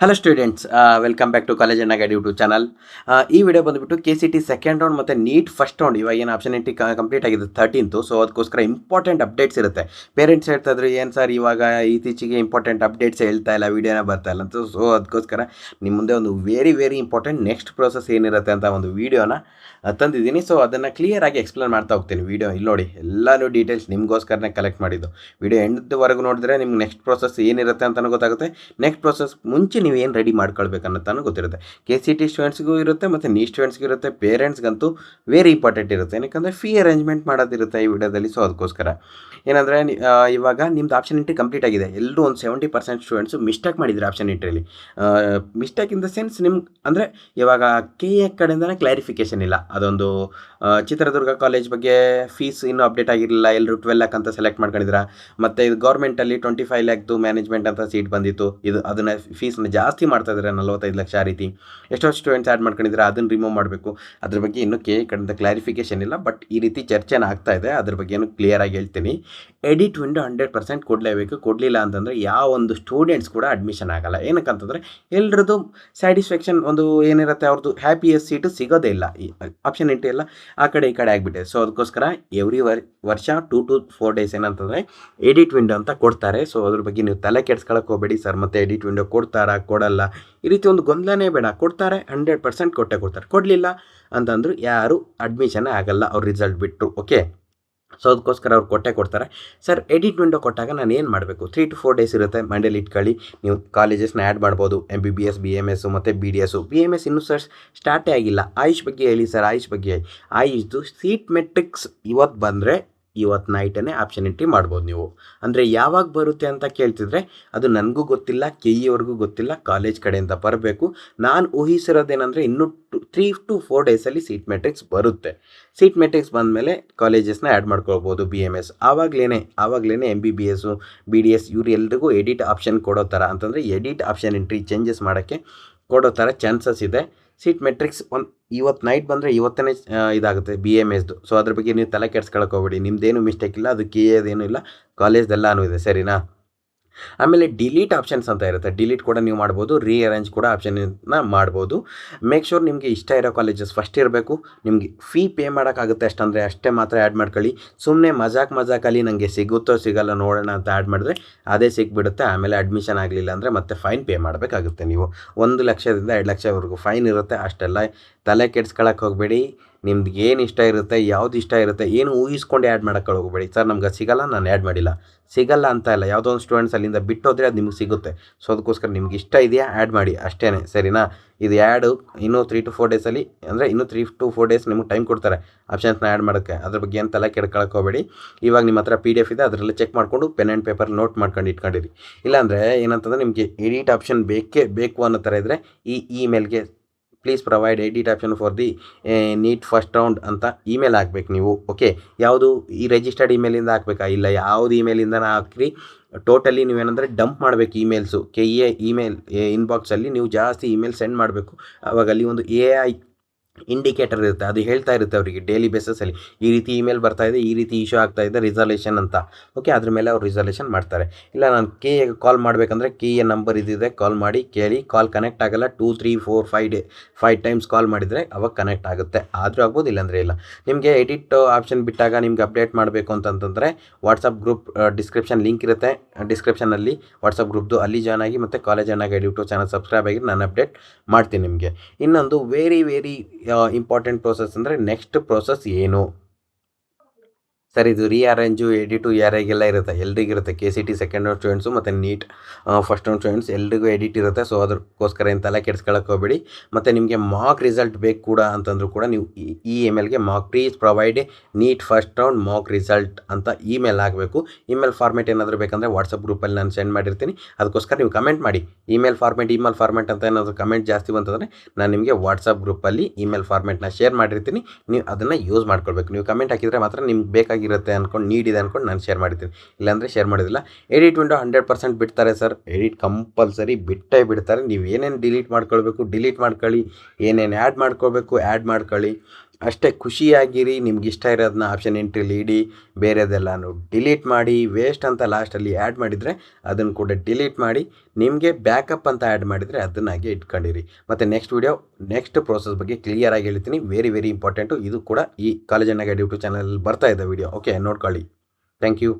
Hello students, welcome back to college Anna guide YouTube channel. ಈ video ಬಂದುಬಿಟ್ಟು KCT second round ಮತ್ತು NEET first round ಇವಾಗ ಏನು option entry complete ಆಗಿದೆ 13th. So ಅದಕ್ಕೋಸ್ಕರ ಇಂಪಾರ್ಟೆಂಟ್ ಅಪ್ಡೇಟ್ಸ್ ಇರುತ್ತೆ. ಪೇರೆಂಟ್ಸ್ ಹೇಳ್ತಾ ಇದ್ರು ಏನು ಸರ್ ಇವಾಗ ಇತ್ತೀಚೆಗೆ ಇಂಪಾರ್ಟೆಂಟ್ ಅಪ್ಡೇಟ್ಸ್ ಹೇಳ್ತಾ ಇಲ್ಲ, ವಿಡಿಯೋನ ಬರ್ತಾ ಇಲ್ಲ ಅಂತ. ಸೊ ಅದಕ್ಕೋಸ್ಕರ ನಿಮ್ಮ ಮುಂದೆ ಒಂದು very very important next process ಏನಿರುತ್ತೆ ಅಂತ ಒಂದು ವೀಡಿಯೋನ ತಂದಿದ್ದೀನಿ. ಸೊ ಅದನ್ನು ಕ್ಲಿಯರಾಗಿ ಎಕ್ಸ್ಪ್ಲೇನ್ ಮಾಡ್ತಾ ಹೋಗ್ತೀನಿ. ವೀಡಿಯೋ ಇಲ್ಲಿ ನೋಡಿ, ಎಲ್ಲನೂ ಡೀಟೇಲ್ಸ್ ನಿಮಗೋಸ್ಕರನೇ ಕಲೆಕ್ಟ್ ಮಾಡಿದ್ದು. ವಿಡಿಯೋ ಎಂಡ್ವರೆಗೂ ನೋಡಿದ್ರೆ ನಿಮ್ಗೆ ನೆಕ್ಸ್ಟ್ ಪ್ರೋಸೆಸ್ ಏನಿರುತ್ತೆ ಅಂತಲೂ ಗೊತ್ತಾಗುತ್ತೆ. ನೆಕ್ಸ್ಟ್ ಪ್ರೋಸೆಸ್ ಮುಂಚೆ ನೀವು ಏನು ರೆಡಿ ಮಾಡ್ಕೊಳ್ಬೇಕು ಅನ್ನೋತಾನು ಗೊತ್ತಿರುತ್ತೆ. KCT ಸ್ಟೂಡೆಂಟ್ಸ್ಗೂ ಇರುತ್ತೆ ಮತ್ತು ನೀಟ್ ಸ್ಟೂಡೆಂಟ್ಸ್ಗೂ ಇರುತ್ತೆ. ಪೇರೆಂಟ್ಸ್ಗಂತೂ ವೆರಿ ಇಂಪಾರ್ಟೆಂಟ್ ಇರುತ್ತೆ, ಏನಕ್ಕೆ ಫೀ ಅರೇಂಜ್ಮೆಂಟ್ ಮಾಡೋದಿರುತ್ತೆ ಈ ವಿಡಿಯೋದಲ್ಲಿ. ಸೊ ಅದಕ್ಕೋಸ್ಕರ ಏನಂದರೆ ಇವಾಗ ನಿಮ್ದು ಆಪ್ಷನ್ ಎಂಟ್ರಿ ಕಂಪ್ಲೀಟ್ ಆಗಿದೆ. ಎಲ್ಲರೂ ಒಂದು 70% ಸ್ಟೂಡೆಂಟ್ಸು ಮಿಸ್ಟೇಕ್ ಮಾಡಿದ್ರು ಆಪ್ಷನ್ ಎಂಟ್ರಿಯಲ್ಲಿ. ಮಿಸ್ಟೇಕ್ ಇನ್ ದ ಸೆನ್ಸ್ ನಿಮ್ಗೆ ಅಂದರೆ ಇವಾಗ KA ಕಡೆಯಿಂದನೇ ಕ್ಲಾರಿಫಿಕೇಷನ್ ಇಲ್ಲ. ಅದೊಂದು ಚಿತ್ರದುರ್ಗ ಕಾಲೇಜ್ ಬಗ್ಗೆ ಫೀಸ್ ಇನ್ನೂ ಅಪ್ಡೇಟ್ ಆಗಿರಲಿಲ್ಲ. ಎಲ್ಲರೂ 12 lakh ಅಂತ ಸೆಲೆಕ್ಟ್ ಮಾಡ್ಕೊಂಡಿದ್ರ. ಮತ್ತು ಇದು ಗೌರ್ಮೆಂಟಲ್ಲಿ 25 lakh ಮ್ಯಾನೇಜ್ಮೆಂಟ್ ಅಂತ ಸೀಟ್ ಬಂದಿತ್ತು. ಇದು ಅದನ್ನು ಫೀಸನ್ನ ಜಾಸ್ತಿ ಮಾಡ್ತಾ ಇದ್ದಾರೆ, 45 ಲಕ್ಷ ಆ ರೀತಿ. ಎಷ್ಟೋ ಸ್ಟೂಡೆಂಟ್ಸ್ ಆ್ಯಡ್ ಮಾಡ್ಕೊಂಡಿದ್ರೆ ಅದನ್ನು ರಿಮೂವ್ ಮಾಡಬೇಕು. ಅದ್ರ ಬಗ್ಗೆ ಇನ್ನೂ KA ಕಡೆಯಿಂದ ಕ್ಲಾರಿಫಿಕೇಷನ್ ಇಲ್ಲ. ಬಟ್ ಈ ರೀತಿ ಚರ್ಚೆನ ಆಗ್ತಾ ಇದೆ, ಅದ್ರ ಬಗ್ಗೆನೂ ಕ್ಲಿಯರಾಗಿ ಹೇಳ್ತೀನಿ. ಎಡಿಟ್ ವಿಂಡೋ 100% ಕೊಡಲೇಬೇಕು. ಕೊಡಲಿಲ್ಲ ಅಂತಂದರೆ ಯಾವ ಒಂದು ಸ್ಟೂಡೆಂಟ್ಸ್ ಕೂಡ ಅಡ್ಮಿಷನ್ ಆಗಲ್ಲ. ಏನಕ್ಕಂತಂದರೆ ಎಲ್ರದ್ದು ಸ್ಯಾಟಿಸ್ಫ್ಯಾಕ್ಷನ್ ಒಂದು ಏನಿರುತ್ತೆ, ಅವ್ರದ್ದು ಹ್ಯಾಪಿಯೆಸ್ಟ್ ಸೀಟು ಸಿಗೋದೇ ಇಲ್ಲ. ಈ ಆಪ್ಷನ್ ಎಂಟ್ರಿ ಎಲ್ಲ ಆ ಕಡೆ ಈ ಕಡೆ ಆಗಿಬಿಟ್ಟಿದೆ. ಸೊ ಅದಕ್ಕೋಸ್ಕರ ಎವ್ರಿ ವರ್ಷ 2 to 4 days ಏನಂತಂದರೆ ಎಡಿಟ್ ವಿಂಡೋ ಅಂತ ಕೊಡ್ತಾರೆ. ಸೊ ಅದ್ರ ಬಗ್ಗೆ ನೀವು ತಲೆ ಕೆಡ್ಸ್ಕೊಳಕ್ಕೆ ಹೋಗಬೇಡಿ. ಸರ್ ಮತ್ತೆ ಎಡಿಟ್ ವಿಂಡೋ ಕೊಡ್ತಾರಾ ಕೊಡಲ್ಲ ಈ ರೀತಿ ಒಂದು ಗೊಂದಲನೇ ಬೇಡ. ಕೊಡ್ತಾರೆ, 100% ಕೊಟ್ಟೆ ಕೊಡ್ತಾರೆ. ಕೊಡಲಿಲ್ಲ ಅಂತಂದ್ರು ಯಾರು ಅಡ್ಮಿಷನ್ ಆಗಲ್ಲ ಅವ್ರ ರಿಸಲ್ಟ್ ಬಿಟ್ಟು. ಓಕೆ, ಸೊ ಅದಕ್ಕೋಸ್ಕರ ಅವ್ರು ಕೊಟ್ಟೆ ಕೊಡ್ತಾರೆ. ಸರ್ ಎಡಿಟ್ ವಿಂಡೋ ಕೊಟ್ಟಾಗ ನಾನು ಏನು ಮಾಡಬೇಕು? 3 to 4 days ಇರುತ್ತೆ. ಮಂಡೇಲಿ ಇಟ್ಕೊಳ್ಳಿ. ನೀವು ಕಾಲೇಜಸ್ನ ಆ್ಯಡ್ ಮಾಡ್ಬೋದು. MBBS, BMS ಮತ್ತು BDS. BMS ಇನ್ನೂ ಸರ್ ಸ್ಟಾರ್ಟೇ ಆಗಿಲ್ಲ. ಆಯುಷ್ ಬಗ್ಗೆ ಹೇಳಿ ಸರ್. ಆಯುಷ್ ಬಗ್ಗೆ ಆಯುಷ್ದು ಸೀಟ್ ಮೆಟ್ರಿಕ್ಸ್ ಇವತ್ತು ಬಂದರೆ ಇವತ್ತು ನೈಟೇ ಆಪ್ಷನ್ ಎಂಟ್ರಿ ಮಾಡ್ಬೋದು ನೀವು. ಅಂದರೆ ಯಾವಾಗ ಬರುತ್ತೆ ಅಂತ ಕೇಳ್ತಿದ್ರೆ ಅದು ನನಗೂ ಗೊತ್ತಿಲ್ಲ, KE ಅವ್ರಿಗೂ ಗೊತ್ತಿಲ್ಲ. ಕಾಲೇಜ್ ಕಡೆಯಿಂದ ಬರಬೇಕು. ನಾನು ಊಹಿಸಿರೋದೇನೆಂದರೆ ಇನ್ನೂ 3 to 4 days ಸೀಟ್ ಬರುತ್ತೆ. ಸೀಟ್ ಮೆಟ್ರಿಕ್ಸ್ ಬಂದಮೇಲೆ ಕಾಲೇಜಸ್ನ ಆ್ಯಡ್ ಮಾಡ್ಕೊಳ್ಬೋದು. BMS ಆವಾಗಲೇ MBBS, BDS ಇವ್ರು ಎಲ್ರಿಗೂ ಎಡಿಟ್ ಆಪ್ಷನ್ ಕೊಡೋ ಥರ, ಅಂತಂದರೆ ಎಡಿಟ್ ಆಪ್ಷನ್ ಎಂಟ್ರಿ ಚೇಂಜಸ್ ಮಾಡೋಕ್ಕೆ ಕೊಡೋ ಥರ ಚಾನ್ಸಸ್ ಇದೆ. ಸೀಟ್ ಮೆಟ್ರಿಕ್ಸ್ ಇವತ್ತು ನೈಟ್ ಬಂದರೆ ಇವತ್ತೇ ಇದಾಗುತ್ತೆ BMSದು. ಸೊ ಅದ್ರ ಬಗ್ಗೆ ನೀವು ತಲೆ ಕೆಡ್ಸ್ಕೊಳಕ್ಕೆ ಹೋಗಬೇಡಿ. ನಿಮ್ಮದೇನು ಮಿಸ್ಟೇಕ್ ಇಲ್ಲ, ಅದು KAದೇನೂ ಇಲ್ಲ, ಕಾಲೇಜ್ದೆಲ್ಲನೂ ಇದೆ, ಸರಿನಾ? ಆಮೇಲೆ ಡಿಲೀಟ್ ಆಪ್ಷನ್ಸ್ ಅಂತ ಇರುತ್ತೆ. ಡಿಲೀಟ್ ಕೂಡ ನೀವು ಮಾಡ್ಬೋದು, ರೀಅರೇಂಜ್ ಕೂಡ ಆಪ್ಷನ್ನ ಮಾಡ್ಬೋದು. ಮೇಕ್ ಶೋರ್ ನಿಮಗೆ ಇಷ್ಟ ಇರೋ ಕಾಲೇಜಸ್ ಫಸ್ಟ್ ಇರಬೇಕು. ನಿಮಗೆ ಫೀ ಪೇ ಮಾಡೋಕ್ಕಾಗುತ್ತೆ ಅಷ್ಟಂದರೆ ಅಷ್ಟೇ ಮಾತ್ರ ಆ್ಯಡ್ ಮಾಡ್ಕೊಳ್ಳಿ. ಸುಮ್ಮನೆ ಮಜಾಕಲ್ಲಿ ನನಗೆ ಸಿಗುತ್ತೋ ಸಿಗಲ್ಲ ನೋಡೋಣ ಅಂತ ಆ್ಯಡ್ ಮಾಡಿದ್ರೆ ಅದೇ ಸಿಕ್ಬಿಡುತ್ತೆ. ಆಮೇಲೆ ಅಡ್ಮಿಷನ್ ಆಗಲಿಲ್ಲ ಅಂದರೆ ಮತ್ತೆ ಫೈನ್ ಪೇ ಮಾಡಬೇಕಾಗುತ್ತೆ. ನೀವು 1 ಲಕ್ಷದಿಂದ 2 ಲಕ್ಷವರೆಗೂ ಫೈನ್ ಇರುತ್ತೆ. ಅಷ್ಟೆಲ್ಲ ತಲೆ ಕೆಡ್ಸ್ಕೊಳಕ್ಕೆ ಹೋಗಬೇಡಿ. ನಿಮ್ದು ಏನು ಇಷ್ಟ ಇರುತ್ತೆ, ಯಾವ್ದು ಇಷ್ಟ ಇರುತ್ತೆ, ಏನು ಊಹಿಸ್ಕೊಂಡು ಆ್ಯಡ್ ಮಾಡೋಕ್ಕೆ ಹೋಗಬೇಡಿ. ಸರ್ ನಮ್ಗೆ ಅದು ಸಿಗಲ್ಲ, ನಾನು ಆ್ಯಡ್ ಮಾಡಿಲ್ಲ. ಸಿಗಲ್ಲ ಅಂತ ಇಲ್ಲ, ಯಾವುದೋ ಒಂದು ಸ್ಟೂಡೆಂಟ್ಸ್ ಅಲ್ಲಿಂದ ಬಿಟ್ಟೋದ್ರೆ ಅದು ನಿಮಗೆ ಸಿಗುತ್ತೆ. ಸೊ ಅದಕ್ಕೋಸ್ಕರ ನಿಮ್ಗೆ ಇಷ್ಟ ಇದೆಯಾ ಆ್ಯಡ್ ಮಾಡಿ ಅಷ್ಟೇ, ಸರಿನಾ? ಇದು ಆ್ಯಡು ಇನ್ನೂ 3 to 4 days ಅಂದರೆ ಇನ್ನೂ 3 to 4 days ನಿಮಗೆ ಟೈಮ್ ಕೊಡ್ತಾರೆ ಆಪ್ಷನ್ಸ್ನ ಆ್ಯಡ್ ಮಾಡೋಕ್ಕೆ. ಅದ್ರ ಬಗ್ಗೆ ಏನು ತಲೆ ಕೆಡ್ಕೊಳಕ್ಕೆ ಹೋಗಬೇಡಿ. ಇವಾಗ ನಿಮ್ಮ ಹತ್ರ PDF ಇದೆ, ಅದರಲ್ಲಿ ಚೆಕ್ ಮಾಡಿಕೊಂಡು ಪೆನ್ ಆ್ಯಂಡ್ ಪೇಪರ್ ನೋಟ್ ಮಾಡ್ಕೊಂಡು ಇಟ್ಕೊಂಡಿರಿ. ಇಲ್ಲಾಂದರೆ ಏನಂತಂದರೆ ನಿಮಗೆ ಎಡಿಟ್ ಆಪ್ಷನ್ ಬೇಕು ಅನ್ನೋ ಥರ ಇದ್ದರೆ ಈ ಇಮೇಲ್ಗೆ please provide edit option for the NEET first round ಅಂತ ಇಮೇಲ್ ಹಾಕ್ಬೇಕು ನೀವು. ಓಕೆ, ಯಾವುದು ಈ ರಿಜಿಸ್ಟರ್ಡ್ ಇಮೇಲಿಂದ ಹಾಕ್ಬೇಕಾ? ಇಲ್ಲ, ಯಾವುದು ಇಮೇಲಿಂದನೇ ಹಾಕ್ರಿ. ಟೋಟಲಿ ನೀವೇನಂದರೆ ಡಂಪ್ ಮಾಡಬೇಕು ಇಮೇಲ್ಸು. KA ಇಮೇಲ್ ಇನ್ಬಾಕ್ಸಲ್ಲಿ ನೀವು ಜಾಸ್ತಿ ಇಮೇಲ್ ಸೆಂಡ್ ಮಾಡಬೇಕು. ಆವಾಗ ಅಲ್ಲಿ ಒಂದು AI ಇಂಡಿಕೇಟರ್ ಇರುತ್ತೆ, ಅದು ಹೇಳ್ತಾ ಇರುತ್ತೆ ಅವರಿಗೆ ಡೈಲಿ ಬೇಸಸಲ್ಲಿ ಈ ರೀತಿ ಇಮೇಲ್ ಬರ್ತಾ ಇದೆ, ಈ ರೀತಿ ಇಶ್ಯೂ ಆಗ್ತಾ ಇದೆ, ರಿಸಲ್ಯೂಷನ್ ಅಂತ. ಓಕೆ, ಅದ್ರ ಮೇಲೆ ಅವ್ರು ರಿಸಲ್ಯೂಷನ್ ಮಾಡ್ತಾರೆ. ಇಲ್ಲ ನಾನು KA ಕಾಲ್ ಮಾಡಬೇಕಂದ್ರೆ KA ನಂಬರ್ ಇದಿದೆ, ಕಾಲ್ ಮಾಡಿ ಕೇಳಿ. ಕಾಲ್ ಕನೆಕ್ಟ್ ಆಗಲ್ಲ. 2, 3, 4, 5 ಟೈಮ್ಸ್ ಕಾಲ್ ಮಾಡಿದರೆ ಅವಾಗ ಕನೆಕ್ಟ್ ಆಗುತ್ತೆ. ಆದರೂ ಆಗ್ಬೋದು, ಇಲ್ಲಾಂದರೆ ಇಲ್ಲ. ನಿಮಗೆ ಎಡಿಟ್ ಆಪ್ಷನ್ ಬಿಟ್ಟಾಗ ನಿಮ್ಗೆ ಅಪ್ಡೇಟ್ ಮಾಡಬೇಕು ಅಂತಂತಂದರೆ ವಾಟ್ಸಪ್ ಗ್ರೂಪ್ ಡಿಸ್ಕ್ರಿಪ್ಷನ್ ಲಿಂಕ್ ಇರುತ್ತೆ. ಡಿಸ್ಕ್ರಿಪ್ಷನಲ್ಲಿ ವಾಟ್ಸಪ್ ಗ್ರೂಪ್ದು ಅಲ್ಲಿ ಜಾಯ್ನ್ ಆಗಿ, ಮತ್ತು college Anna guide YouTube channel subscribe ಆಗಿ ನಾನು ಅಪ್ಡೇಟ್ ಮಾಡ್ತೀನಿ ನಿಮಗೆ. ಇನ್ನೊಂದು ವೆರಿ ಇಂಪಾರ್ಟೆಂಟ್ ಪ್ರೋಸೆಸ್ ಅಂದರೆ ನೆಕ್ಸ್ಟ್ ಪ್ರೋಸೆಸ್ ಏನು ಸರ್? ಇದು ರೀಅರೇಂಜು, ಎಡಿಟು ಯಾರಿಗೆಲ್ಲ ಇರುತ್ತೆ, ಎಲ್ರಿಗಿರುತ್ತೆ. KCT ಸೆಕೆಂಡ್ ರೌಂಡ್ ಸ್ಟೂಡೆಂಟ್ಸು ಮತ್ತು ನೀಟ್ ಫಸ್ಟ್ ರೌಂಡ್ ಸ್ಟೂಡೆಂಟ್ಸ್ ಎಲ್ರಿಗೂ ಎಡಿಟ್ ಇರುತ್ತೆ. ಸೊ ಅದಕ್ಕೋಸ್ಕರ ಏನು ತಲೆ ಕೆಡ್ಸ್ಕೊಳಕ್ಕೆ ಹೋಗಬೇಡಿ. ಮತ್ತು ನಿಮಗೆ ಮಾಕ್ ರಿಸಲ್ಟ್ ಬೇಕು ಕೂಡ ಅಂತಂದರೂ ಕೂಡ ನೀವು ಈ ಇಮೇಲ್ಗೆ please provide NEET first round mock result ಅಂತ ಇಮೇಲ್ ಆಗಬೇಕು. ಇಮೇಲ್ ಫಾರ್ಮೇಟ್ ಏನಾದರೂ ಬೇಕಂದರೆ ವಾಟ್ಸಪ್ ಗ್ರೂಪಲ್ಲಿ ನಾನು ಸೆಂಡ್ ಮಾಡಿರ್ತೀನಿ. ಅದಕ್ಕೋಸ್ಕರ ನೀವು ಕಮೆಂಟ್ ಮಾಡಿ. ಇಮೇಲ್ ಫಾರ್ಮೇಟ್ ಅಂತ ಏನಾದರೂ ಕಮೆಂಟ್ ಜಾಸ್ತಿ ಬಂತಂದರೆ ನಾನು ನಿಮಗೆ ವಾಟ್ಸಪ್ ಗ್ರೂಪಲ್ಲಿ ಇಮೇಲ್ ಫಾರ್ಮೇಟ್ನ ಶೇರ್ ಮಾಡಿರ್ತೀನಿ. ನೀವು ಅದನ್ನು ಯೂಸ್ ಮಾಡ್ಕೊಳ್ಬೇಕು. ನೀವು ಕಮೆಂಟ್ ಹಾಕಿದರೆ ಮಾತ್ರ ನಿಮ್ಗೆ ಬೇಕಾಗಿರುತ್ತೆ ಅಂದ್ಕೊಂಡು, ನೀಡಿದೆ ಅಂದ್ಕೊಂಡು ನಾನು ಶೇರ್ ಮಾಡಿರ್ತೀನಿ. ಇಲ್ಲಾಂದರೆ ಶೇರ್ ಮಾಡೋದಿಲ್ಲ. ಎಡಿಟ್ ವಿಂಡೋ 100% ಬಿಡ್ತಾರೆ ಸರ್. ಎಡಿಟ್ ಕಂಪಲ್ಸರಿ ಬಿಟ್ಟೇ ಬಿಡ್ತಾರೆ. ನೀವು ಏನೇನು ಡಿಲೀಟ್ ಮಾಡ್ಕೊಳ್ಬೇಕು ಡಿಲೀಟ್ ಮಾಡ್ಕೊಳ್ಳಿ, ಏನೇನು ಆ್ಯಡ್ ಮಾಡ್ಕೊಳ್ಬೇಕು ಆ್ಯಡ್ ಮಾಡ್ಕೊಳ್ಳಿ. ಅಷ್ಟೇ ಖುಷಿಯಾಗಿರಿ. ನಿಮ್ಗೆ ಇಷ್ಟ ಇರೋದನ್ನ ಆಪ್ಷನ್ ಎಂಟ್ರಿಲಿ ಇಡಿ, ಬೇರೆದೆಲ್ಲನೂ ಡಿಲೀಟ್ ಮಾಡಿ. ವೇಸ್ಟ್ ಅಂತ ಲಾಸ್ಟಲ್ಲಿ ಆ್ಯಡ್ ಮಾಡಿದರೆ ಅದನ್ನು ಕೂಡ ಡಿಲೀಟ್ ಮಾಡಿ. ನಿಮಗೆ ಬ್ಯಾಕಪ್ ಅಂತ ಆ್ಯಡ್ ಮಾಡಿದರೆ ಅದನ್ನಾಗೆ ಇಟ್ಕೊಂಡಿರಿ. ಮತ್ತು ನೆಕ್ಸ್ಟ್ ಪ್ರೋಸೆಸ್ ಬಗ್ಗೆ ಕ್ಲಿಯರಾಗಿ ಹೇಳ್ತೀನಿ. Very very important. ಇದು ಕೂಡ ಈ ಕಾಲೇಜ್ ಅಣ್ಣ ಗೈಡ್ ಯೂಟ್ಯೂಬ್ ಚಾನಲಲ್ಲಿ ಬರ್ತಾ ಇದೆ ವಿಡಿಯೋ. ಓಕೆ, ನೋಡ್ಕೊಳ್ಳಿ. Thank you.